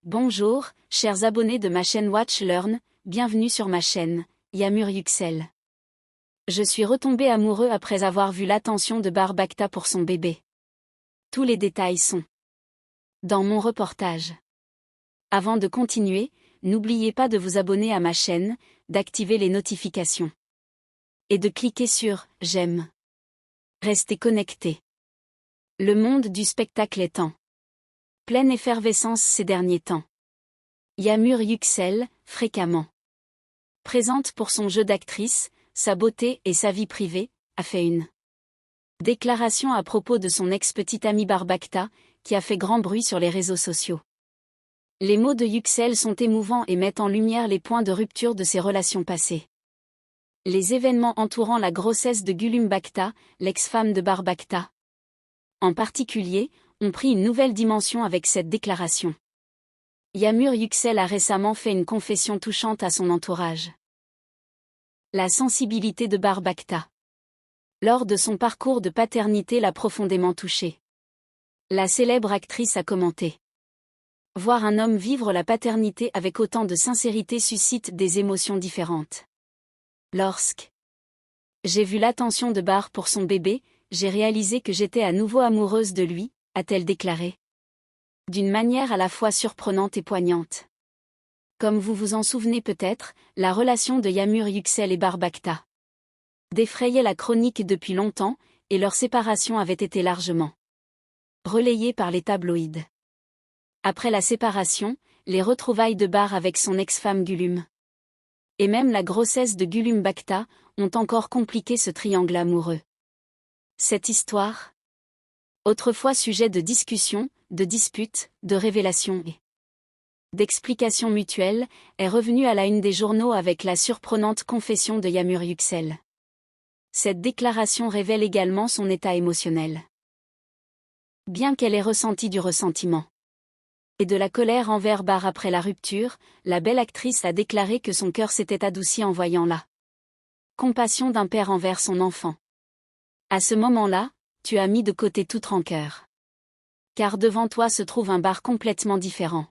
Bonjour, chers abonnés de ma chaîne Watch Learn, bienvenue sur ma chaîne, Yamur Yüksel. Je suis retombé amoureux après avoir vu l'attention de Barbacta pour son bébé. Tous les détails sont dans mon reportage. Avant de continuer, n'oubliez pas de vous abonner à ma chaîne, d'activer les notifications et de cliquer sur « J'aime ». Restez connectés. Le monde du spectacle est en pleine effervescence ces derniers temps. Yamur Yüksel, fréquemment présente pour son jeu d'actrice, sa beauté et sa vie privée, a fait une déclaration à propos de son ex-petite amie Barbacta, qui a fait grand bruit sur les réseaux sociaux. Les mots de Yüksel sont émouvants et mettent en lumière les points de rupture de ses relations passées. Les événements entourant la grossesse de Gülüm Bacta, l'ex-femme de Barbacta, en particulier, ont pris une nouvelle dimension avec cette déclaration. Yamur Yüksel a récemment fait une confession touchante à son entourage. La sensibilité de Barbacta lors de son parcours de paternité l'a profondément touchée. La célèbre actrice a commenté: voir un homme vivre la paternité avec autant de sincérité suscite des émotions différentes. Lorsque j'ai vu l'attention de Bar pour son bébé, j'ai réalisé que j'étais à nouveau amoureuse de lui, a-t-elle déclaré. D'une manière à la fois surprenante et poignante. Comme vous vous en souvenez peut-être, la relation de Yamur Yüksel et Barbacta défrayait la chronique depuis longtemps, et leur séparation avait été largement relayée par les tabloïds. Après la séparation, les retrouvailles de Bar avec son ex-femme Gülüm, et même la grossesse de Gülüm Bacta, ont encore compliqué ce triangle amoureux. Cette histoire, autrefois sujet de discussion, de disputes, de révélations et d'explications mutuelles, est revenue à la une des journaux avec la surprenante confession de Yamur Yüksel. Cette déclaration révèle également son état émotionnel. Bien qu'elle ait ressenti du ressentiment et de la colère envers Bar après la rupture, la belle actrice a déclaré que son cœur s'était adouci en voyant la compassion d'un père envers son enfant. À ce moment-là, tu as mis de côté toute rancœur. Car devant toi se trouve un Bar complètement différent.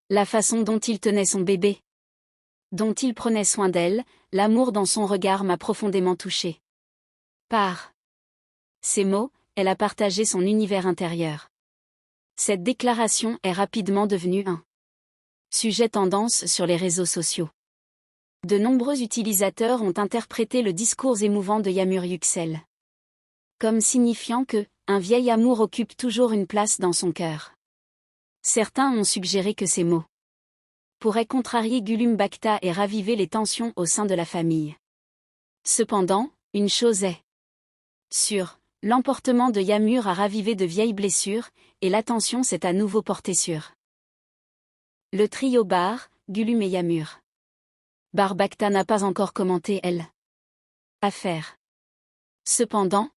La façon dont il tenait son bébé, dont il prenait soin d'elle, l'amour dans son regard m'a profondément touchée. Par ces mots, elle a partagé son univers intérieur. Cette déclaration est rapidement devenue un sujet tendance sur les réseaux sociaux. De nombreux utilisateurs ont interprété le discours émouvant de Yamur Yüksel comme signifiant que un vieil amour occupe toujours une place dans son cœur. Certains ont suggéré que ces mots pourraient contrarier Gülüm Bacta et raviver les tensions au sein de la famille. Cependant, une chose est sûre, l'emportement de Yamur a ravivé de vieilles blessures, et l'attention s'est à nouveau portée sur le trio Bar, Gülüm et Yamur. Barbacta n'a pas encore commenté elle affaire. Cependant,